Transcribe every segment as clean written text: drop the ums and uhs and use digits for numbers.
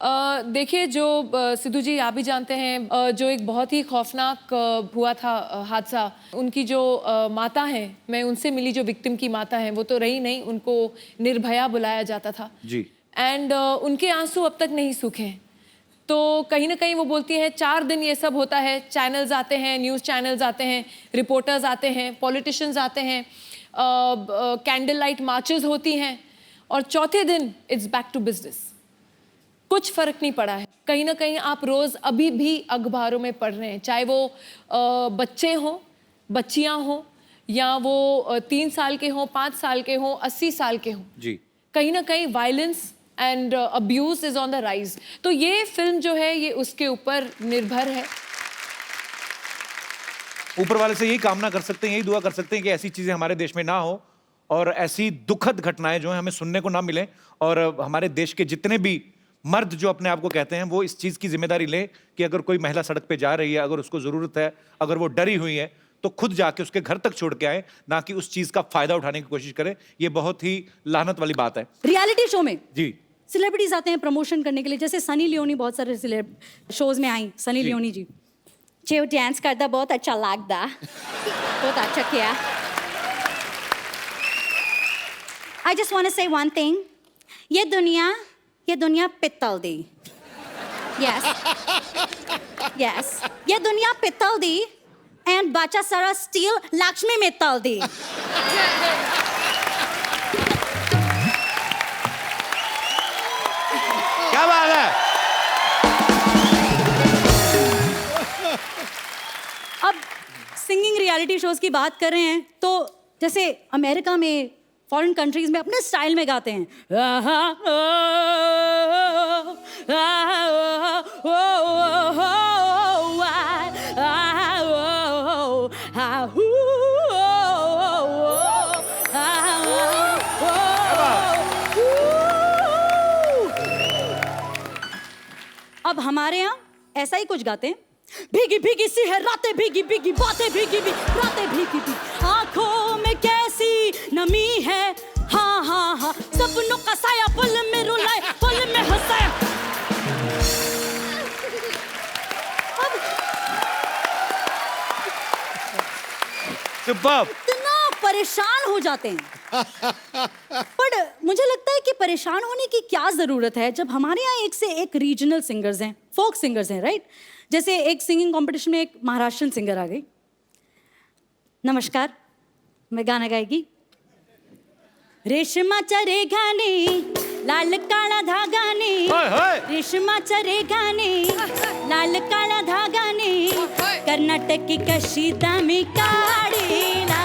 देखिए जो सिद्धू जी आप भी जानते हैं जो एक बहुत ही खौफनाक हुआ था हादसा, उनकी जो माता हैं, मैं उनसे मिली जो विक्टिम की माता हैं, वो तो रही नहीं, उनको निर्भया बुलाया जाता था जी। एंड उनके आंसू अब तक नहीं सूखे हैं। तो कहीं ना कहीं वो बोलती हैं 4 दिन ये सब होता है, चैनल्स आते हैं, न्यूज़ चैनल्स आते हैं, रिपोर्टर्स आते हैं, पॉलिटिशियंस आते हैं, कैंडल लाइट मार्चेस होती हैं और चौथे दिन इट्स बैक टू बिजनेस। कुछ फर्क नहीं पड़ा है। कहीं ना कहीं आप रोज अभी भी अखबारों में पढ़ रहे हैं, चाहे वो बच्चे हों, बच्चियां हों, या वो 3 साल के हों, 5 साल के हों, 80 साल के हों, जी। कहीं ना कहीं violence and abuse is on the rise. तो ये फिल्म जो है ये उसके ऊपर निर्भर है। ऊपर वाले से यही कामना कर सकते हैं, यही दुआ कर सकते हैं कि ऐसी चीजें हमारे देश में ना हो और ऐसी दुखद घटनाएं जो है हमें सुनने को ना मिलें, और हमारे देश के जितने भी मर्द जो अपने आप को कहते हैं वो इस चीज की जिम्मेदारी लें कि अगर कोई महिला सड़क पे जा रही है, अगर उसको जरूरत है, अगर वो डरी हुई है, तो खुद जाके उसके घर तक छोड़ के आए, ना कि उस चीज का फायदा उठाने की कोशिश करें। ये बहुत ही लानत वाली बात है। रियलिटी शो में जी। सेलिब्रिटीज आते हैं प्रमोशन करने के लिए, जैसे सनी लियोनी बहुत सारे शोज में आई। सनी लियोनी जी जो डांस करता बहुत अच्छा लगता, बहुत अच्छा किया। आई जस्ट वांट टू से वन थिंग, ये दुनिया पित्तल दी। यस यस, ये दुनिया पित्तल दी एंड बच्चा सारा स्टील लक्ष्मी मित्तल दी। क्या बात है। अब सिंगिंग रियलिटी शोज की बात कर रहे हैं तो जैसे अमेरिका में, फॉरेन कंट्रीज में अपने स्टाइल में गाते हैं। अब हमारे यहाँ ऐसा ही कुछ गाते हैं। भीगी भीगी सी है रातें, भीगी भीगी बातें, भीगी भी रातें, भीगी भी आंखों में कैसी नमी है। हाँ हाँ हाँ, सपनों का साया पल में रुलाए, पल में हंसाया। सुपर्ब। इतना परेशान हो जाते हैं। पर मुझे लगता है कि परेशान होने की क्या जरूरत है जब हमारे यहाँ एक से एक रीजनल सिंगर्स हैं, फोक सिंगर्स हैं, राइट? जैसे एक सिंगिंग कंपटीशन में एक महाराष्ट्रन सिंगर आ गई। नमस्कार, मैं गाना गाएगी। रेशमाचा रे गाणे, लाल काळा धागाने, रेशमाचा रे गाणे, लाल काळा धागाने, कर्नाटकी कशी दामी काढीला,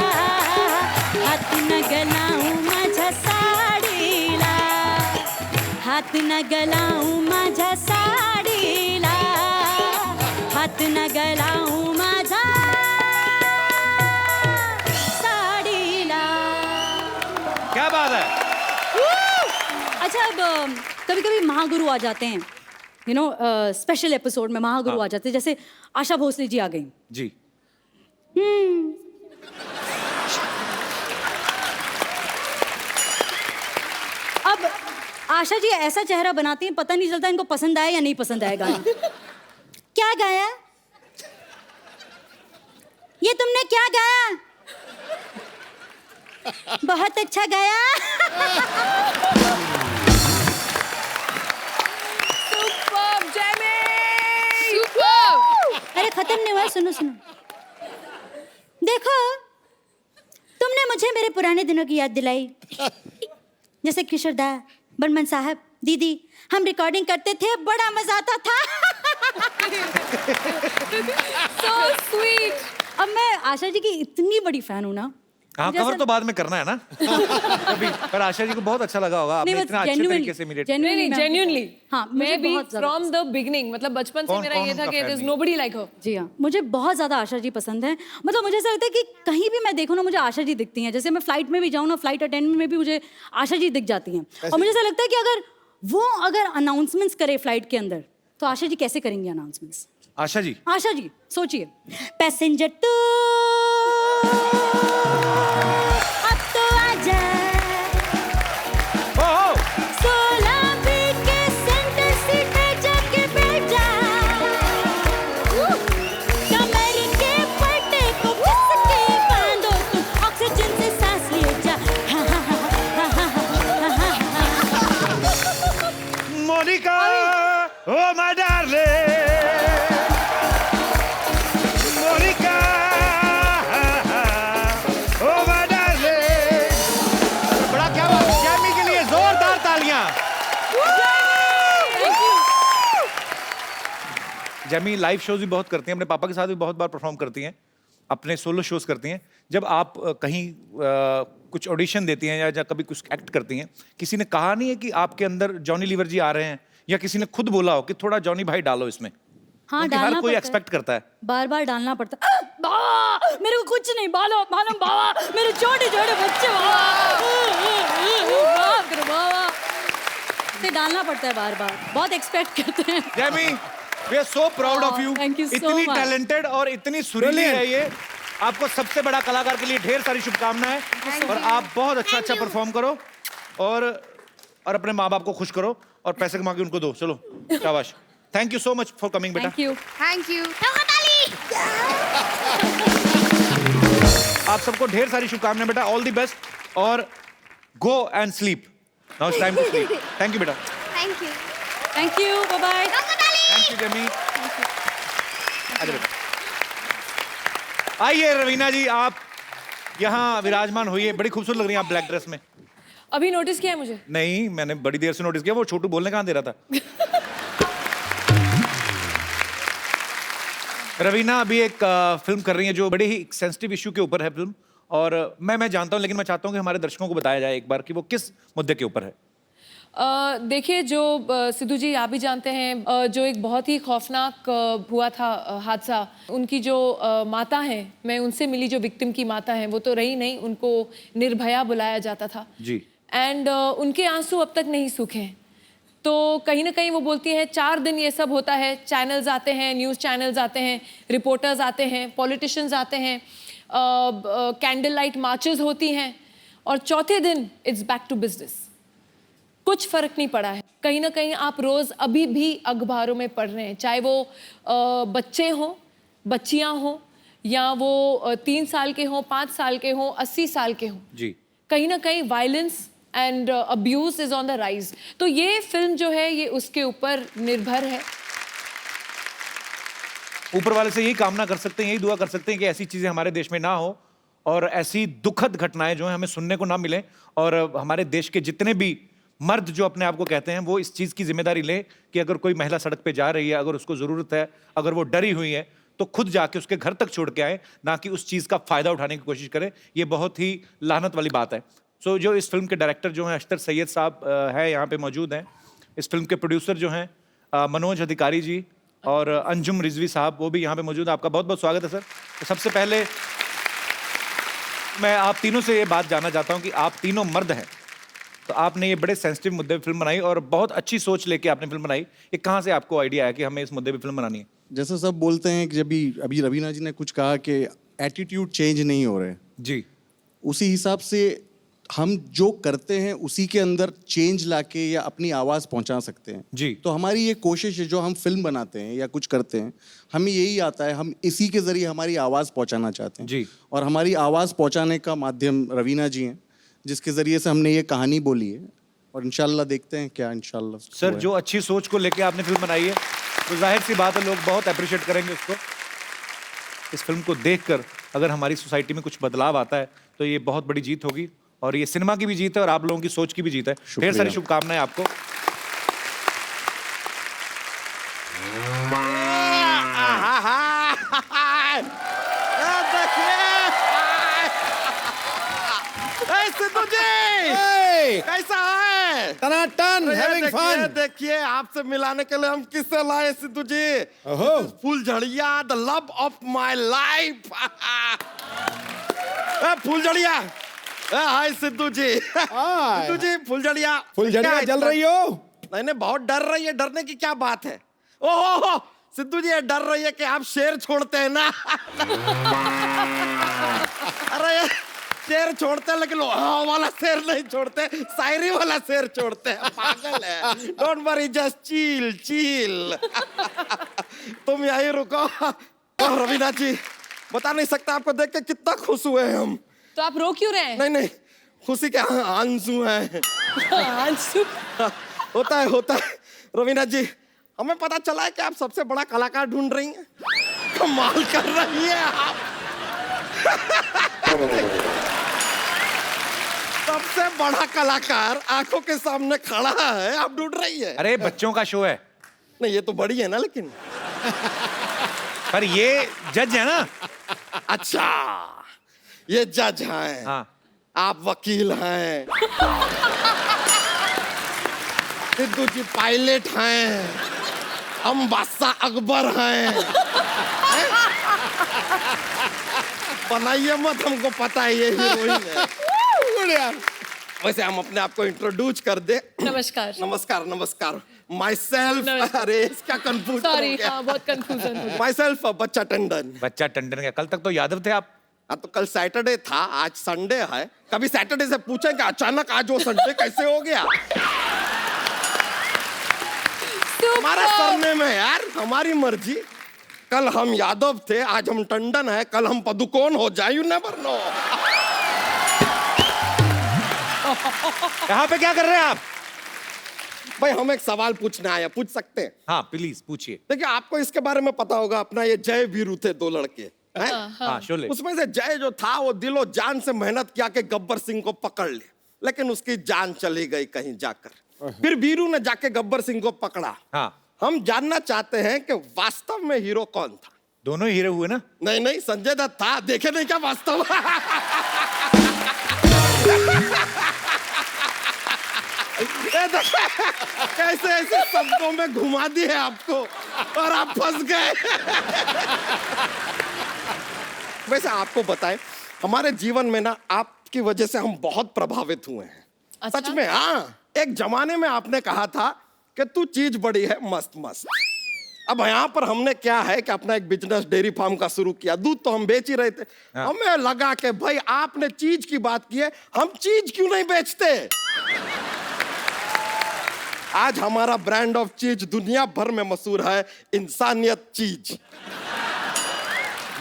हात न गलाऊ माझ्या साडीला, हात न गलाऊ माझ्या साडीला, हात न गलाऊ माझ्या साडीला। क्या बात है। अच्छा, अब कभी कभी महागुरु आ जाते हैं, यू नो, स्पेशल एपिसोड में महागुरु आ जाते हैं, जैसे आशा भोसले जी आ गई जी। अब आशा जी ऐसा चेहरा बनाती हैं, पता नहीं चलता इनको पसंद आया या नहीं पसंद आया गाना। क्या गाया? ये तुमने क्या गाया? बहुत अच्छा गाया। Superb Jamie, superb. अरे खत्म नहीं हुआ, सुनो सुनो। देखो, तुमने मुझे मेरे पुराने दिनों की याद दिलाई, जैसे किशोरदा, बर्मन साहब, दीदी, हम रिकॉर्डिंग करते थे, बड़ा मजा आता था। so sweet। अब मैं आशा जी की इतनी बड़ी फैन हूँ ना। हाँ, कवर तो बाद में करना है ना। अभी पर आशा जी को बहुत अच्छा लगा होगा, आपने इतना अच्छे तरीके से मिले। जेन्युइनली हाँ, मैं भी फ्रॉम द बिगिनिंग, मतलब बचपन से मेरा ये था कि देयर इज नोबडी लाइक हर। जी हाँ, मुझे बहुत ज़्यादा आशा जी पसंद है। मतलब मुझे ऐसा लगता है कि कहीं भी मैं देखूँ ना, मुझे आशा जी दिखती हैं। जैसे मैं फ्लाइट में भी जाऊँ ना, फ्लाइट अटेंडेंट में भी मुझे आशा जी दिख जाती हैं। और मुझे ऐसा लगता है कि अगर अनाउंसमेंट्स करे फ्लाइट के अंदर, तो आशा जी कैसे करेंगी अनाउंसमेंट्स? आशा जी सोचिए, पैसेंजर तो अब तो आजा, 16 बी के सेंटर सीट है Monica oh my darling Monica oh my darling. बड़ा क्या बात, जैमी के लिए जोरदार तालियां। जैमी लाइव शोज भी बहुत करती हैं, अपने पापा के साथ भी बहुत बार परफॉर्म करती हैं, अपने सोलो शोज करती हैं। जब आप कहीं कुछ ऑडिशन देती हैं या कभी कुछ एक्ट करती हैं, किसी ने कहा नहीं है कि आपके अंदर जॉनी लीवर जी आ रहे हैं, या किसी ने खुद बोला हो कि थोड़ा जॉनी भाई डालो इसमें? हाँ, क्योंकि डालना हर कोई पड़ता है। एक्सपेक्ट करता है। बार बार डालना पड़ता है। बाबा मेरे को कुछ नहीं, बालो मालूम बाबा, मेरे छोटे छोटे बच्चे बाबा से डालना पड़ता है बार बार, बहुत एक्सपेक्ट करते हैं। Jamie, we are so proud of you. Thank you so इतनी much. टैलेंटेड और इतनी सुरीली है ये। आपको सबसे बड़ा कलाकार के लिए ढेर सारी शुभकामनाएं, और आप बहुत अच्छा परफॉर्म करो और अपने माँ बाप को खुश करो और पैसे कमा के उनको दो। चलो शाबाश। Thank you so much for coming बेटा। Thank you. Thank you. आप सबको ढेर सारी शुभकामनाएं बेटा, ऑल द बेस्ट, और go and sleep. Now it's time to sleep. Thank you बेटा। Thank you. Thank you, bye bye. Thank you Jamie. आइए बेटा, आइए रवीना जी, आप यहाँ विराजमान होइए। बड़ी खूबसूरत लग रही हैं आप ब्लैक ड्रेस में। अभी नोटिस किया है मुझे? नहीं, मैंने बड़ी देर से नोटिस किया, वो छोटू बोलने कहाँ दे रहा था। रवीना अभी एक फिल्म कर रही है जो बड़े ही सेंसिटिव इशू के ऊपर है फिल्म, और मैं जानता हूँ, लेकिन मैं चाहता हूँ कि हमारे दर्शकों को बताया जाए एक बार कि वो किस मुद्दे के ऊपर है। देखिए, जो सिद्धू जी आप भी जानते हैं, जो एक बहुत ही खौफनाक हुआ था हादसा, उनकी जो माता हैं, मैं उनसे मिली, जो विक्टिम की माता हैं, वो तो रही नहीं, उनको निर्भया बुलाया जाता था जी। एंड उनके आंसू अब तक नहीं सूखे हैं। तो कहीं ना कहीं वो बोलती हैं 4 दिन ये सब होता है, चैनल्स आते हैं, न्यूज़ चैनल्स आते हैं, रिपोर्टर्स आते हैं, पॉलिटिशियंस आते हैं, कैंडल लाइट मार्चेस होती हैं, और चौथे दिन इट्स बैक टू बिजनेस। कुछ फर्क नहीं पड़ा है। कहीं ना कहीं आप रोज अभी भी अखबारों में पढ़ रहे हैं, चाहे वो बच्चे हों, बच्चियां हों, या वो 3 साल के हों, 5 साल के हों, 80 साल के हों। जी। कहीं ना कहीं violence and abuse is on the rise. तो ये फिल्म जो है, ये उसके ऊपर निर्भर है। ऊपर वाले से यही कामना कर सकते हैं, यही दुआ कर सकते हैं कि ऐसी चीजें हमारे देश में ना हो, और ऐसी दुखद घटनाएं जो हैं हमें सुनने को ना मिलें, और हमारे देश के जितने भी मर्द जो अपने आप को कहते हैं, वो इस चीज़ की जिम्मेदारी लें कि अगर कोई महिला सड़क पे जा रही है, अगर उसको ज़रूरत है, अगर वो डरी हुई है, तो खुद जाके उसके घर तक छोड़ के आए, ना कि उस चीज़ का फ़ायदा उठाने की कोशिश करें। ये बहुत ही लानत वाली बात है। सो जो इस फिल्म के डायरेक्टर जो हैं अख्तर सैयद साहब है, यहाँ पे मौजूद हैं। इस फिल्म के प्रोड्यूसर जो हैं मनोज अधिकारी जी और अंजुम रिजवी साहब, वो भी यहाँ पे मौजूद हैं। आपका बहुत बहुत स्वागत है सर। तो सबसे पहले मैं आप तीनों से ये बात जानना चाहता हूँ कि आप तीनों मर्द हैं, तो आपने ये बड़े सेंसिटिव मुद्दे पे फिल्म बनाई और बहुत अच्छी सोच लेके आपने फिल्म बनाई। ये कहाँ से आपको आइडिया आया कि हमें इस मुद्दे पे फिल्म बनानी है? जैसे सब बोलते हैं कि जब भी अभी रवीना जी ने कुछ कहा कि एटीट्यूड चेंज नहीं हो रहे, जी। उसी हिसाब से हम जो करते हैं उसी के अंदर चेंज लाके या अपनी आवाज़ पहुंचा सकते हैं। जी। तो हमारी ये कोशिश है, जो हम फिल्म बनाते हैं या कुछ करते हैं, हमें यही आता है, हम इसी के ज़रिए हमारी आवाज़ पहुंचाना चाहते हैं। जी। और हमारी आवाज़ पहुंचाने का माध्यम रवीना जी हैं, जिसके ज़रिए से हमने ये कहानी बोली है, और इंशाल्लाह देखते हैं क्या इंशाल्लाह। सर, जो अच्छी सोच को लेके आपने फिल्म बनाई है, तो जाहिर सी बात है लोग बहुत अप्रिशिएट करेंगे उसको। इस फिल्म को देखकर अगर हमारी सोसाइटी में कुछ बदलाव आता है तो ये बहुत बड़ी जीत होगी, और ये सिनेमा की भी जीत है और आप लोगों की सोच की भी जीत है। ढेर सारी शुभकामनाएं आपको। सिद्धू जी कैसा है? टनाटन, having fun। देखिए आपसे मिलाने के लिए हम किससे लाए सिद्धू जी? फुलझड़िया, the love of my life. फुलझड़िया, हाय सिद्धू जी। सिद्धू जी, फुलझड़िया फुलझड़िया जल रही हो? नहीं, बहुत डर रही है। डरने की क्या बात है? ओहो सिद्धू जी, ये डर रही है कि आप शेर छोड़ते हैं ना। अरे शेर छोड़ते हैं, लेकिन हाँ वाला शेर नहीं छोड़ते, शायरी वाला शेर छोड़ते हैं। पागल है। Don't worry, just chill chill. तुम यहीं रुको। रवीना जी, बता नहीं सकता आपको देख के कितना खुश हुए हम। तो आप रो क्यों रहे हैं? नहीं, खुशी के आंसू हैं। आंसू? होता है। रवीना जी, हमें पता चला है कि आप सबसे बड़ा कलाकार ढूंढ रही हैं। कमाल कर रही है आप। सबसे बड़ा कलाकार आंखों के सामने खड़ा है, आप ढूंढ रही है। अरे बच्चों का शो है। नहीं, ये तो बड़ी है ना, लेकिन पर ये जज है ना। अच्छा, ये जज हैं। हाँ। आप वकील हैं। सिद्धू जी पायलट हैं। हम बादशाह अकबर हैं। बनाइए मत, हमको पता है ये हीरोइन है। वैसे हम अपने आप को इंट्रोड्यूस कर दे। नमस्कार। नमस्कार नमस्कार। माई सेल्फ, नमस्कार। अरे इसका कंफ्यूज सॉरी, हाँ बहुत कंफ्यूजन हो गया। माई सेल्फ बच्चा टंडन। बच्चा टंडन का, कल तक तो यादव थे आप। हाँ, तो कल सैटरडे था, आज संडे है। कभी सैटरडे से पूछे कि अचानक आज वो संडे कैसे हो गया? हमारा सरनेम है यार, हमारी मर्जी। कल हम यादव थे, आज हम टंडन है, कल हम पदुकोण हो जाए, यू नेवर नो। यहाँ पे क्या कर रहे हैं आप? भाई हम एक सवाल पूछने आए, पूछ सकते हैं? हाँ प्लीज पूछिए। देखिए, आपको इसके बारे में पता होगा, अपना ये जय वीरू थे, दो लड़के हैं। हाँ शोले। उसमें से जय जो था वो दिलो जान से मेहनत किया कि गब्बर सिंह को पकड़ ले, लेकिन उसकी जान चली गई कहीं जाकर। फिर वीरू ने जाके गब्बर सिंह को पकड़ा। हाँ। हम जानना चाहते हैं कि वास्तव में हीरो कौन था? दोनों ही हीरो हुए ना। नहीं नहीं, संजय दत्त था। देखे नहीं क्या वास्तव? ये देखिए, कैसे ऐसे शब्दों में घुमा दिए आपको और आप फंस गए। वैसे आपको बताएं, हमारे जीवन में ना आपकी वजह से हम बहुत प्रभावित हुए हैं। अच्छा? सच में। हाँ, एक जमाने में आपने कहा था कि तू चीज बड़ी है मस्त मस्त। अब यहाँ पर हमने क्या है कि अपना एक बिजनेस डेयरी फार्म का शुरू किया। दूध तो हम बेच ही रहे थे। हाँ। हमें लगा कि भाई आपने चीज की बात की है, हम चीज क्यों नहीं बेचते? आज हमारा ब्रांड ऑफ चीज दुनिया भर में मशहूर है, इंसानियत चीज।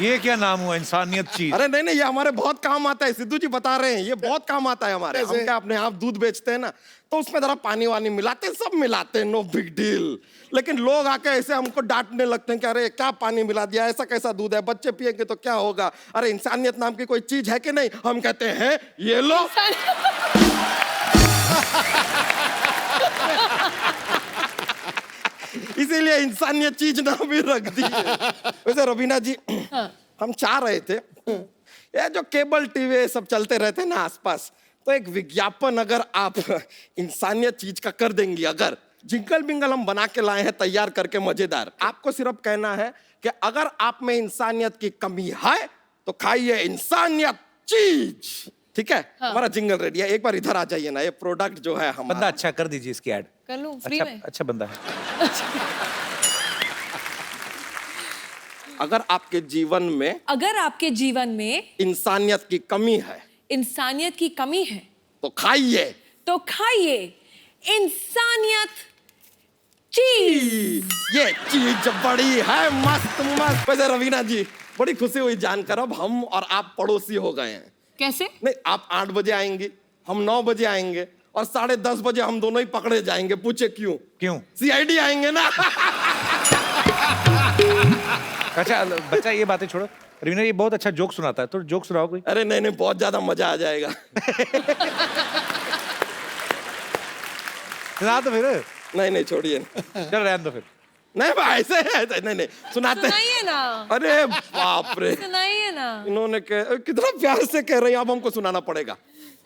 ये क्या नाम हुआ, इंसानियत चीज? अरे नहीं नहीं, ये हमारे बहुत काम आता है। सिद्धू जी बता रहे हैं, ये बहुत काम आता है हमारे। हम क्या अपने आप दूध बेचते हैं ना, तो उसमें जरा पानी वानी मिलाते हैं, सब मिलाते हैं, नो बिग डील। लेकिन लोग आके ऐसे हमको डांटने लगते हैं कि अरे क्या पानी मिला दिया, ऐसा कैसा दूध है, बच्चे पिएंगे तो क्या होगा? अरे इंसानियत नाम की कोई चीज है कि नहीं? हम कहते हैं ये लो। इसीलिए इंसानियत चीज नाम भी रख दी है। वैसे रवीना जी, हम चाह रहे थे, ये जो केबल टीवी सब चलते रहते हैं ना आसपास, तो एक विज्ञापन अगर आप इंसानियत चीज का कर देंगी, अगर जिंगल बिंगल हम बना के लाए हैं तैयार करके मजेदार। आपको सिर्फ कहना है कि अगर आप में इंसानियत की कमी है तो खाइए इंसानियत चीज। ठीक है? हमारा जिंगल रेडी है। एक बार इधर आ जाइए ना, ये प्रोडक्ट जो है हमारा। बंदा अच्छा कर दीजिए इसकी ऐड। कर लूं फ्री अच्छा, में? अच्छा बंदा है। अगर आपके जीवन में अगर आपके जीवन में इंसानियत की कमी है इंसानियत की कमी है तो खाइए तो खाइए इंसानियत चीज। ये चीज बड़ी है मस्त मस्त। वैसे रवीना जी, बड़ी खुशी हुई जानकर अब हम और आप पड़ोसी हो गए हैं। कैसे? नहीं, आप 8 बजे आएंगे, हम 9 बजे आएंगे और 10:30 बजे हम दोनों ही पकड़े जाएंगे। पूछे क्यों? क्यों? CID आएंगे ना। अच्छा बच्चा, ये बातें छोड़ो। रवीना ये बहुत अच्छा जोक सुनाता है, तो जोक सुनाओ कोई। अरे नहीं नहीं, बहुत ज्यादा मजा आ जाएगा। सुना तो फिर। नहीं नहीं, छोड़िए। चल रहने दो फिर। नहीं भाई, ऐसे नहीं नहीं, सुनाते। सुनाइए ना। अरे बाप रे, सुनाइए ना। इन्होंने कितना प्यार से कह रही हैं, अब हमको सुनाना पड़ेगा।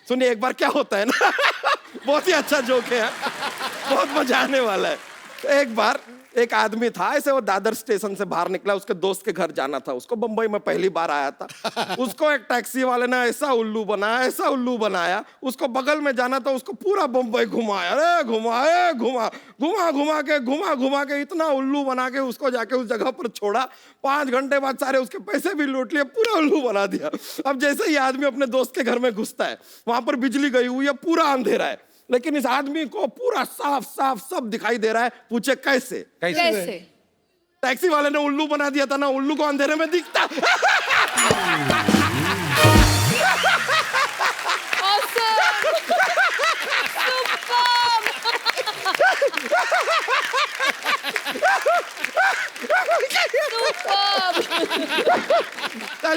सुनिए एक बार क्या होता है ना। बहुत ही अच्छा जोक है, बहुत मजा आने वाला है। तो एक बार एक आदमी था, ऐसे वो दादर स्टेशन से बाहर निकला, उसके दोस्त के घर जाना था उसको। बंबई में पहली बार आया था। उसको एक टैक्सी वाले ने ऐसा उल्लू बनाया, ऐसा उल्लू बनाया। उसको बगल में जाना था, उसको पूरा बंबई घुमाया। अरे घुमाए घुमा घुमा के इतना उल्लू बना के उसको जाके उस जगह पर छोड़ा। 5 घंटे बाद सारे उसके पैसे भी लूट लिए, पूरा उल्लू बना दिया। अब जैसे ही आदमी अपने दोस्त के घर में घुसता है, वहां पर बिजली गई हुई है, पूरा अंधेरा है, लेकिन इस आदमी को पूरा साफ साफ सब दिखाई दे रहा है। पूछे कैसे? कैसे? टैक्सी वाले ने उल्लू बना दिया था ना, उल्लू को अंधेरे में दिखता।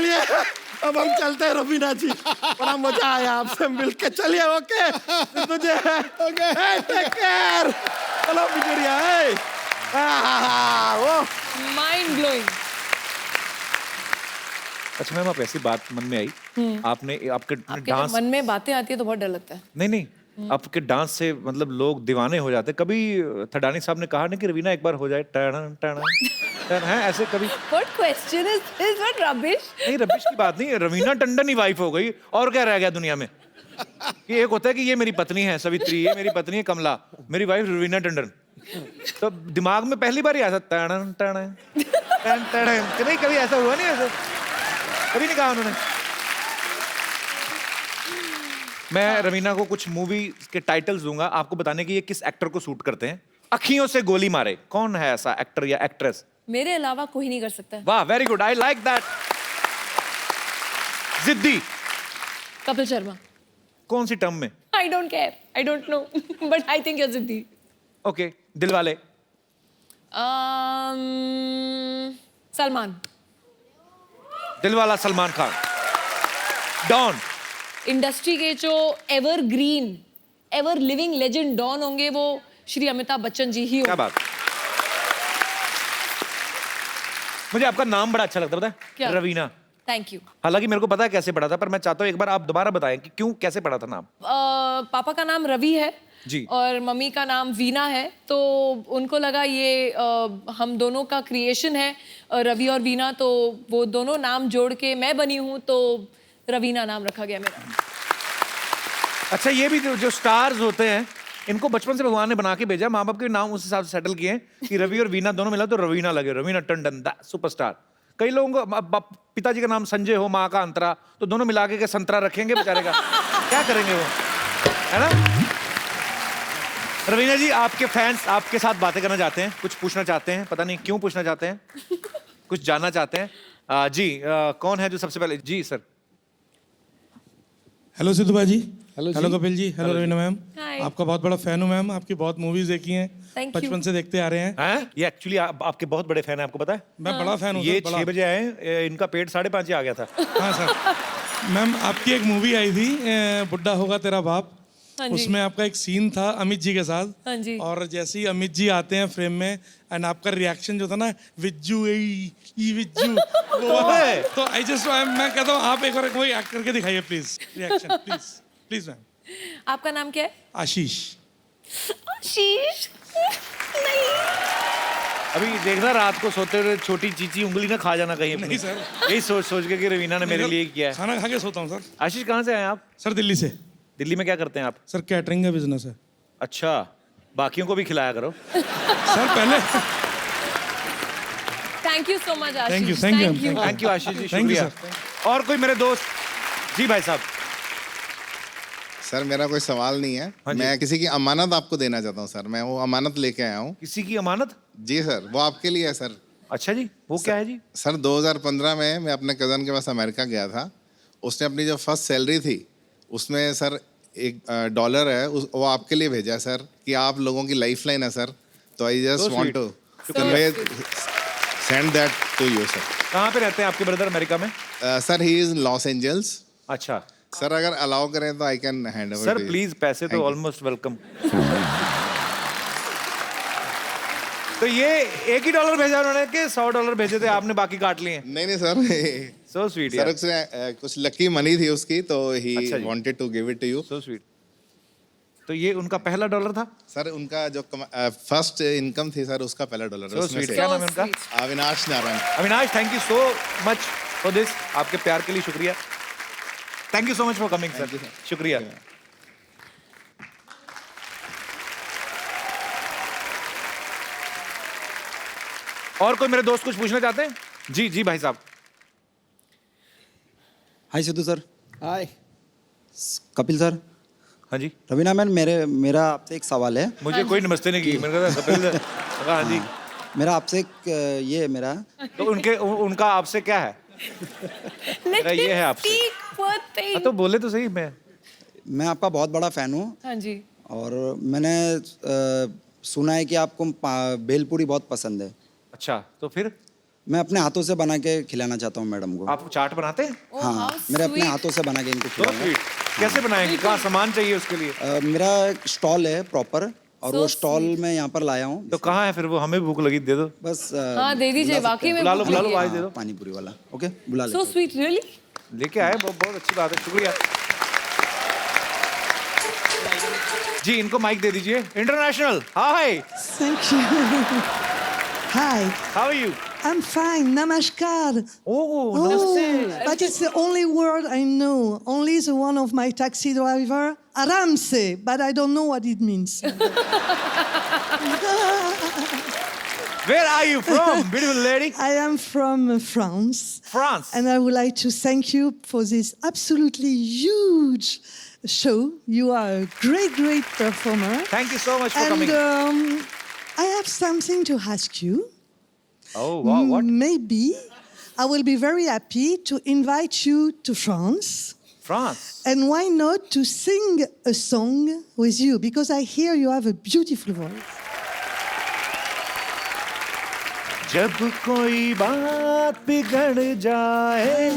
चलिए अब हम चलते हैं रवीना जी, बड़ा मजा आया आपसे मिलके। चलिए ओके तुझे टेक केयर। चलो बिजुरिया वो माइंड ब्लोइंग। अच्छा मैम, आप ऐसी बात मन में आई, आपने आपके आपके जब डांस, मन में बातें आती है तो बहुत डर लगता है। नहीं आपके डांस से मतलब लोग दीवाने हो जाते। कभी थडानी साहब ने कहा नहीं कि रवीना एक बार हो जाए टर्न टर्न टर्न, है ऐसे कभी? What question is this? What rubbish? नहीं, रबिश की बात नहीं, रवीना टंडन ही वाइफ हो गई, और क्या रह गया दुनिया में? कि एक होता है कि ये मेरी पत्नी है सवित्री, ये मेरी पत्नी है कमला, मेरी वाइफ रवीना टंडन। तो दिमाग में पहली बार ही आया टर्न टर्न टर्न टर्न, नहीं कभी ऐसा हुआ नहीं, ऐसा कभी नहीं कहा उन्होंने। मैं रवीना को कुछ मूवी के टाइटल्स दूंगा, आपको बताने की ये किस एक्टर को सूट करते हैं। अखियों से गोली मारे, कौन है ऐसा एक्टर या एक्ट्रेस? मेरे अलावा कोई नहीं कर सकता है। वाह, very good, I like that. जिद्दी, कपिल शर्मा। कौन सी टर्म में? I don't care. I don't know. But I think you're जिद्दी। ओके, दिलवाले। सलमान। दिलवाला सलमान खान। डॉन। इंडस्ट्री के जो evergreen, ever living legend Don होंगे वो श्री अमिताभ बच्चन जी ही क्या होंगे। बात। मुझे आपका नाम बड़ा अच्छा लगता है, पता क्या? है? रवीना। Thank you. हालांकि मेरे को पता है कैसे पढ़ा था, पर मैं चाहता हूँ एक बार आप दोबारा बताएं कि क्यों, कैसे पढ़ा था नाम। पापा का नाम रवि है जी। और मम्मी का नाम वीना है, तो उनको लगा ये हम दोनों का क्रिएशन है रवि और वीना, तो वो दोनों नाम जोड़ के मैं बनी हूँ, तो रवीना नाम रखा गया मेरा। अच्छा, ये भी जो स्टार्स होते हैं, इनको बचपन से भगवान ने बना के भेजा, माँ बाप के नाम उस हिसाब से सेटल किए कि रवि और वीना दोनों मिला तो रवीना लगे, रवीना टंडन सुपरस्टार। कई लोगों को पिताजी का नाम संजय हो, माँ का अंतरा, तो दोनों मिला के संतरा रखेंगे बेचारे का, क्या करेंगे वो, है ना? रवीना जी, आपके फैंस आपके साथ बातें करना चाहते हैं, कुछ पूछना चाहते हैं, पता नहीं क्यों पूछना चाहते हैं, कुछ जानना चाहते हैं। जी, कौन है जो सबसे पहले? जी सर। हेलो सिद्धू भाई ji. Hello Kapil ji. Hello Raveena ma'am. Hi. आपका बहुत बड़ा फैन हूँ मैम, आपकी बहुत मूवीज देखी हैं, Thank you. बचपन से देखते आ रहे हैं। हैं? ये एक्चुअली आपके बहुत बड़े फैन है, आपको पता है? मैं बड़ा फैन हूँ ये सर, बड़ा। 6 बजे आए, इनका पेट 5:30 आ गया था। हाँ सर। मैम, आपकी एक मूवी आई थी बुड्ढा होगा तेरा बाप, हाँ जी। उसमें आपका एक सीन था अमित जी के साथ। हाँ जी। और जैसे ही अमित जी आते हैं फ्रेम में, एंड आपका रिएक्शन जो था ना, विज्जू ई विज्जू, वो वाला। तो आई जस्ट, मैं कहता हूँ आप एक बार कोई एक्ट करके दिखाइए please, reaction please please ma'am. आपका नाम क्या है? आशीष। आशीष। नहीं। अभी देखना, रात को सोते हुए छोटी चीची उंगली ना खा जाना कहीं अपनी। नहीं सर। यही सोच सोच के कि रवीना ने मेरे लिए किया है। खाना खा के सोता हूँ सर। आशीष, कहाँ से आए आप? सर दिल्ली से। दिल्ली में क्या करते हैं आप? सर कैटरिंग का बिजनेस है। अच्छा, बाकियों को भी खिलाया करो। सर पहले thank you so much Ashish. Thank you, thank you. Thank you Ashish ji, Thank you, शुक्रिया। और कोई मेरे दोस्त? जी भाई साहब। सर मेरा कोई सवाल नहीं है, हाँ जी। मैं किसी की अमानत आपको देना चाहता हूँ सर। मैं वो अमानत लेके आया हूँ। किसी की अमानत? जी सर, वो आपके लिए है सर। अच्छा जी, वो क्या है जी? सर 2015 में मैं अपने कज़न के पास अमेरिका गया था। उसने अपनी जो फर्स्ट सैलरी थी उसमें सर $1 है, वो आपके लिए भेजा है सर, कि आप लोगों की लाइफ लाइन है सर। तो I just So want sweet. To convey send that to you sir. कहाँ पे रहते हैं आपके ब्रदर अमेरिका में? Sir he is Los Angeles sir, अगर अलाउ करें तो I can hand over sir, please, पैसे तो Thank you. Almost welcome. तो ये $1 भेजा उन्होंने कि $100 भेजे थे आपने, बाकी काट लिए? नहीं सर। सो स्वीट सर यार, उसने कुछ लकी मनी थी उसकी, तो ही अच्छा जी। Wanted to give it to you. So sweet. तो ये उनका पहला $1 था? सर उनका जो फर्स्ट इनकम थी सर, उसका पहला $1 So उसमें sweet. से क्या नाम है उनका? Avinash Narayan. Avinash, thank you so much for this, आपके प्यार के लिए शुक्रिया। Thank you so much for coming sir, शुक्रिया। और कोई मेरे दोस्त कुछ पूछना चाहते हैं? जी जी भाई साहब। हाय सिद्धू सर। हाय कपिल सर। हाँ जी। रवीना मैम, मेरा आपसे एक सवाल है। मुझे कोई नमस्ते नहीं की, मैंने कहा कपिल। हाँ जी। मेरा आपसे एक ये मेरा तो उनका आपसे क्या है? मेरा ये है आपसे। हाँ, तो बोले तो सही। मैं आपका बहुत बड़ा फैन हूँ। हाँ जी। और मैंने सुना है कि आपको भेलपूरी बहुत पसंद है। अच्छा, तो फिर? मैं अपने हाथों से बना के खिलाना चाहता हूँ मैडम को। आप चाट बनाते हैं? Oh, हाँ, how मेरे अपने sweet. हाथों से बना के इनको तो खिलाऊंगा। स्वीट। कैसे बनाएंगे? कहाँ सामान चाहिए उसके लिए? मेरा एक स्टॉल है प्रॉपर, और So वो स्टॉल मैं यहाँ पर लाया हूँ। तो कहाँ है फिर वो? हमें भी भूख लगी, दे दो। बस हाँ दे दीजिए, बुला सकते वाकई हैं। में बुला लो, भूख बुला लो, लगी है। आज दे दो। पानी पूरी वाला, ओके, बुला So लेते sweet, really? लेके आए, बहुत बहुत अच्छी बात है, शुक्रिया जी। इनको माइक दे दीजिए। International, hi, Thank you. Hi, how are you? I'm fine. Namaskar. Oh namaste. But it's the only word I know. Only the one of my taxi driver, Aramse, but I don't know what it means. Where are you from, beautiful lady? I am from France, France. and I would like to thank you for this absolutely huge show. You are a great, great performer. Thank you so much for And coming. I have something to ask you. Oh wow, what? Maybe I will be very happy to invite you to France. France. And why not to sing a song with you? Because I hear you have a beautiful voice. जब कोई बात बिगड़ जाए,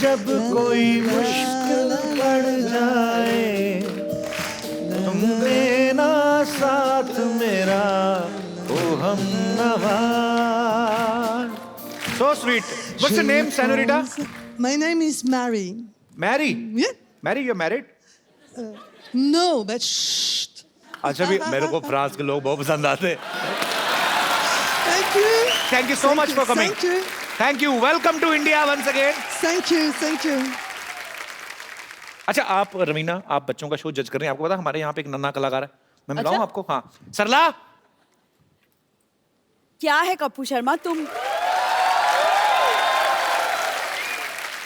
जब कोई मुश्किल पड़ जाए, तुम देना साथ मेरा, ओ हमनवा। So sweet. What's your name, Senorita? My name is Mary. Mary. Yeah? Mary, you're married? No, but shh. अच्छा भी मेरे को फ्रांस के लोग बहुत पसंद आते हैं। Thank you. Thank you so Thank much you, for coming. Thank you. Thank you. Welcome to India once again. Thank you. Thank you. अच्छा आप रवीना, आप बच्चों का शो जज कर रही हैं। आपको पता है हमारे यहाँ पे एक नन्हा कलाकार है, मैं मिलाऊं आपको? हाँ, सरला। क्या है कपूर शर्मा तुम?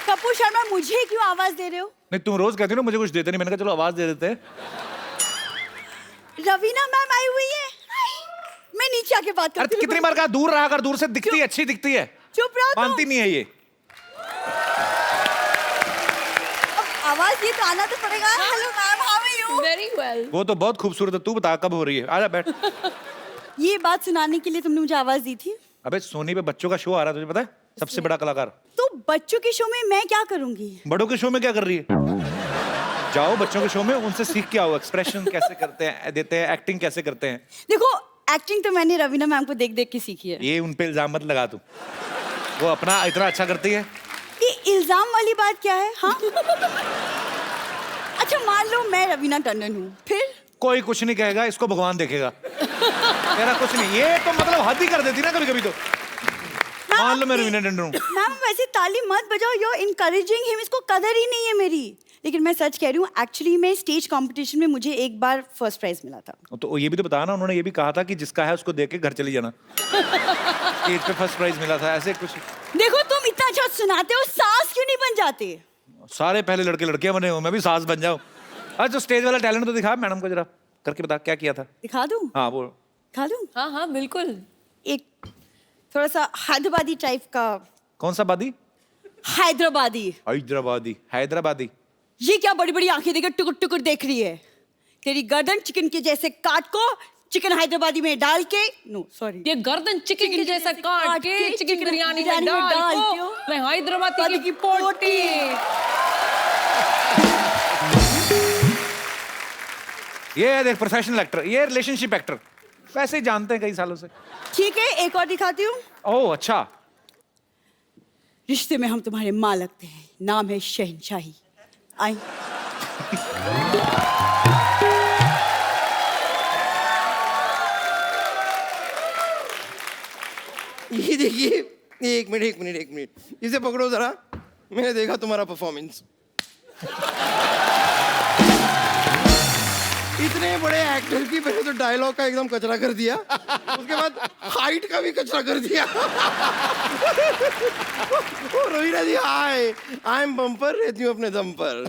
कपूर शर्मा मुझे क्यों आवाज दे रहे हो? नहीं, तुम रोज कहती हो ना मुझे कुछ देते नहीं, मैंने कहा चलो आवाज दे देते हैं। रवीना मैम आई हुई है, मैं नीचे आके बात करती अरे हूँ। कितनी बार कहा दूर रहा कर, दूर से दिखती है, अच्छी दिखती है। चुप रहो तुम। मानती नहीं है ये। अब आवाज ये तो आना तो पड़ेगा। Hello ma'am, how are you? Very well. वो तो बहुत खूबसूरत है, तू बता कब हो रही है? आजा बैठ। ये बात सुनाने के लिए तुमने मुझे आवाज दी थी? अबे सोनी पे बच्चों का शो आ रहा है, तुझे पता है? सबसे बड़ा कलाकार। तो बच्चों के शो में मैं क्या करूंगी? बड़ों के शो में क्या कर रही है? जाओ बच्चों के शो में, उनसे सीख के आओ, एक्सप्रेशन कैसे करते हैं, देते हैं, एक्टिंग कैसे करते हैं। देखो एक्टिंग तो मैंने रवीना मैम को देख देख के सीखी है। ये उन पे इल्जाम मत लगा तू, वो अपना इतना अच्छा करती है। ये इल्जाम वाली बात क्या है? हाँ अच्छा मान लो मैं रवीना टंडन हूँ, फिर? कोई कुछ नहीं कहेगा, इसको भगवान देखेगा। तेरा कुछ नहीं, ये तो मतलब हद ही कर देती ना कभी कभी तो। मान लो मैं रवीना टंडन हूँ। मैम वैसे ताली मत बजाओ, यू आर इनकरेजिंग हिम, इसको कदर ही नहीं है मेरी। लेकिन मैं सच कह रही हूँ, एक्चुअली में स्टेज कंपटीशन में मुझे एक बार फर्स्ट प्राइज मिला था। तो ये भी तो बताया ना, उन्होंने ये भी कहा था कि जिसका है उसको देख के घर चली जाना। स्टेज पे फर्स्ट प्राइज मिला था, ऐसे कुछ। देखो तुम इतना अच्छा सुनाते हो, सास क्यों नहीं बन जाते? सारे पहले लड़के लड़कियां बने हो, मैं भी सास बन जाऊं। अच्छा तो स्टेज वाला टैलेंट तो दिखा मैडम को, जरा करके बता क्या किया था। दिखा दूं? हाँ वो दिखा दूं? हाँ हाँ बिल्कुल। एक थोड़ा सा हैदराबादी टाइप का। कौन सा बादी? हैदराबादी। हैदराबादी, हैदराबादी। ये क्या बड़ी बड़ी आंखें देकर टुकुर टुकुर देख रही है? तेरी गर्दन चिकन के जैसे काट को चिकन हैदराबादी में डाल के, नो सॉरी, ये गर्दन चिकन के जैसा काट के चिकन बिरयानी में डाल को मैं हैदराबादी की पोटी। ये है देख प्रोफेशनल एक्टर, ये रिलेशनशिप एक्टर, वैसे ही जानते हैं कई सालों से। ठीक है एक और दिखाती हूँ। ओह अच्छा। रिश्ते में हम तुम्हारे माँ लगते हैं, नाम है शहनशाही। आई ये देखिए, एक मिनट, इसे पकड़ो जरा। मैंने देखा तुम्हारा परफॉर्मेंस, इतने बड़े एक्टर की पहले तो डायलॉग का एकदम कचरा कर दिया, उसके बाद हाइट का भी कचरा कर दिया। ओ रवीना जी हाय, आई एम बम्पर, रहती हूँ अपने दम पर।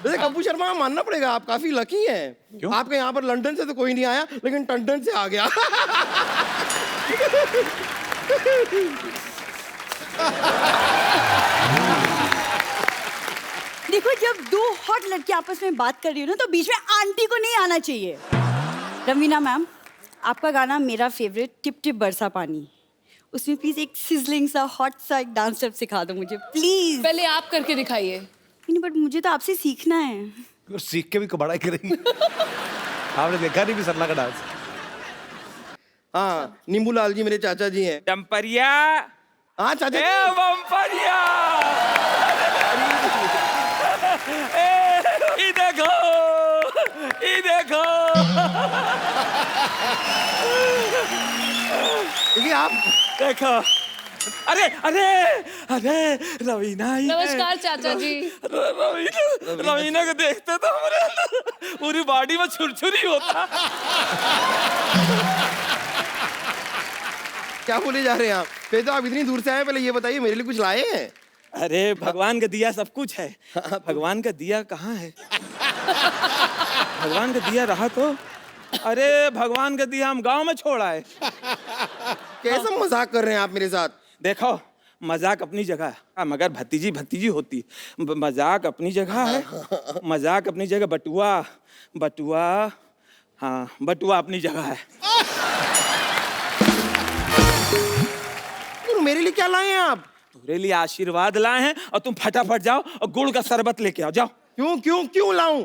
वैसे कपूर शर्मा मानना पड़ेगा, आप काफी लकी हैं। क्यों? आपके यहाँ पर लंदन से तो कोई नहीं आया, लेकिन टंडन से आ गया। देखो जब दो हॉट लड़के आपस में बात कर रही हो ना, तो बीच में आंटी को नहीं आना चाहिए। रवीना मैम, आपका गाना मेरा फेवरेट टिप टिप बरसा पानी, उसमें प्लीज एक सिजलिंग सा हॉट सा एक डांस स्टेप सिखा दो मुझे प्लीज। पहले आप करके दिखाइए। नहीं बट मुझे तो आपसे सीखना है। और सीख के भी कबाड़ा करेंगी। आपने देखा नहीं भी सरला का डांस? हाँ, नींबू लाल जी मेरे चाचा जी हैं। चंपरिया, हाँ चाचा ए जी। बम्परिया, ये देखो, ये देखो। देखिए आप देखो, अरे अरे अरे रवीना ही है। नमस्कार चाचा जी। रवीना को देखते तो हमारे अंदर पूरी बॉडी में छुरछुरी होता। क्या बोले जा रहे हैं आप? पहले तो आप इतनी दूर से आए, पहले ये बताइए मेरे लिए कुछ लाए हैं? अरे भगवान का दिया सब कुछ है। भगवान का दिया कहाँ है? भगवान का दिया रहा तो। अरे भगवान का दिया हम गांव में छोड़ आए। कैसा मजाक कर रहे हैं आप मेरे साथ? देखो मजाक अपनी जगह है, मगर भतीजी भतीजी होती। मजाक अपनी जगह है, मजाक अपनी जगह। बटुआ बटुआ, हाँ बटुआ अपनी जगह है। और मेरे लिए क्या लाए हैं आप? तुम्हारे लिए आशीर्वाद लाए हैं और तुम फटाफट जाओ और गुड़ का शरबत लेके आओ, जाओ। क्यों क्यों क्यों लाऊं?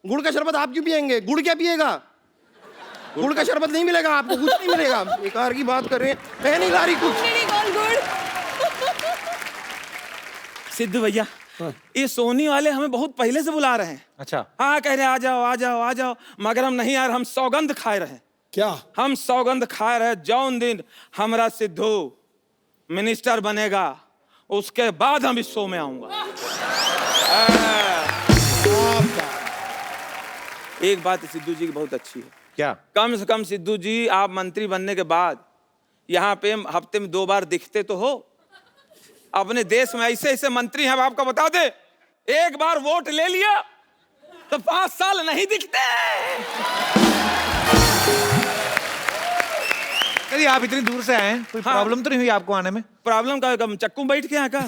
गुड़ का शरबत आप क्यों पियेंगे? गुड़ क्या पिएगा? गुड़ का शरबत नहीं मिलेगा आपको, कुछ नहीं मिलेगा। बेकार की बात कर रहे हैं, मैं नहीं ला रही कुछ। सिद्धू भैया, ये सोनी वाले हमें बहुत पहले से बुला रहे हैं। अच्छा। हाँ कह रहे आ जाओ आ जाओ आ जाओ, मगर हम नहीं यार, हम सौगंध खाए रहे। क्या? हम सौगंध खाए रहे, जौन दिन हमारा सिद्धू मिनिस्टर बनेगा उसके बाद हम इस शो में आऊंगा। एक बात सिद्धू जी की बहुत अच्छी है। क्या? कम से कम सिद्धू जी आप मंत्री बनने के बाद यहाँ पे हफ्ते में 2 बार दिखते तो हो। अपने देश में ऐसे ऐसे मंत्री हैं, अब आपको बता दे, एक बार वोट ले लिया तो 5 साल नहीं दिखते। अरे आप इतनी दूर से आए हैं, कोई हाँ। प्रॉब्लम तो नहीं हुई आपको आने में? प्रॉब्लम का कम चक्कू बैठ के यहाँ का।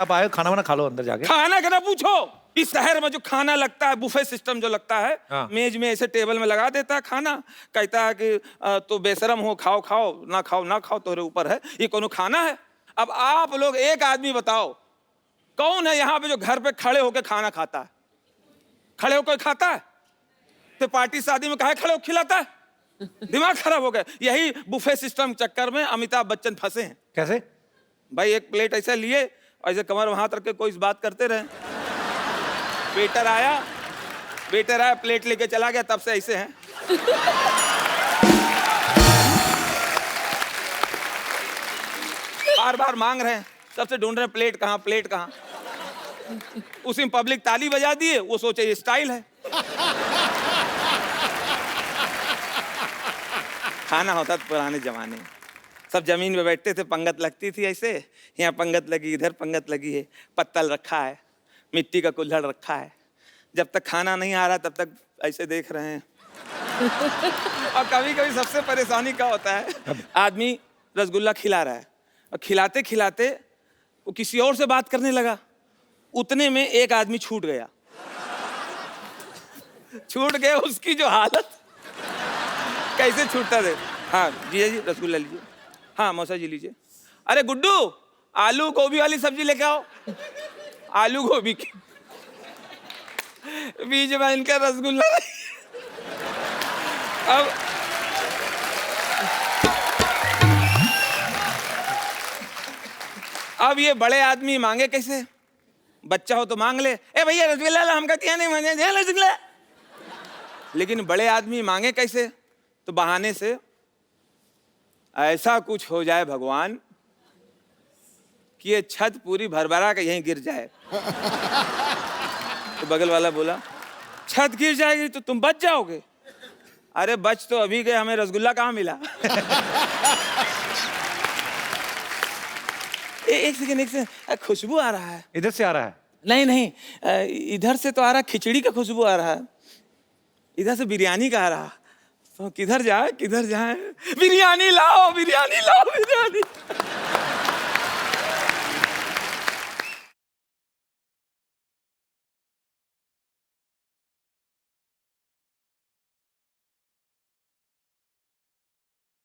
आप आए, खाना वाना खा लो अंदर जाके। खाना का ना पूछो, इस शहर में जो खाना लगता है, बुफे सिस्टम जो लगता है, हाँ। मेज में ऐसे टेबल में लगा देता है खाना, कहता है कि तो बेशरम हो, खाओ खाओ, ना खाओ ना खाओ, तोरे ऊपर है, ये कोनो खाना है? अब आप लोग एक आदमी बताओ, कौन है यहाँ पे जो घर पे खड़े होकर खाना खाता है? खड़े होकर खाता है? तो पार्टी शादी में काहे खड़े होकर खिलाता है? दिमाग खराब हो गया। यही बुफे सिस्टम चक्कर में अमिताभ बच्चन फंसे हैं। कैसे? भाई एक प्लेट ऐसा लिए, ऐसे कमर वहां रख के कोई इस बात करते रहे। वेटर आया प्लेट लेके चला गया, तब से ऐसे हैं। बार बार मांग रहे हैं, सबसे ढूंढ रहे हैं प्लेट कहाँ, प्लेट कहाँ। उसी में पब्लिक ताली बजा दिए, वो सोचे ये स्टाइल है। खाना होता था पुराने जमाने में, सब जमीन पे बैठते थे, पंगत लगती थी ऐसे, यहाँ पंगत लगी, इधर पंगत लगी है, पत्तल रखा है, मिट्टी का कुल्हड़ रखा है। जब तक खाना नहीं आ रहा तब तक ऐसे देख रहे हैं। और कभी कभी सबसे परेशानी क्या होता है, आदमी रसगुल्ला खिला रहा है और खिलाते खिलाते वो किसी और से बात करने लगा, उतने में एक आदमी छूट गया। छूट गया, उसकी जो हालत कैसे छूटता थे। हाँ जी जी रसगुल्ला लीजिए, हाँ मौसा जी लीजिए। अरे गुड्डू आलू गोभी वाली सब्जी लेके आओ। आलू गोभी की बीच में इनका रसगुल्ला। अब ये बड़े आदमी मांगे कैसे? बच्चा हो तो मांग ले, ए भैया रसगुल्ला ला, हम कहते हैं नहीं मांगे रसगुल्ला। लेकिन बड़े आदमी मांगे कैसे? तो बहाने से ऐसा कुछ हो जाए भगवान कि ये छत पूरी भरभरा के यहीं गिर जाए। तो बगल वाला बोला छत गिर जाएगी तो तुम बच जाओगे। अरे बच तो अभी गए, हमें रसगुल्ला कहाँ मिला। एक सेकंड, खुशबू आ रहा है। इधर से आ रहा है? नहीं नहीं, इधर से तो आ रहा, खिचड़ी का खुशबू आ रहा है। इधर से बिरयानी का आ रहा। तो किधर जाए बिरयानी लाओ बिरयानी लाओ।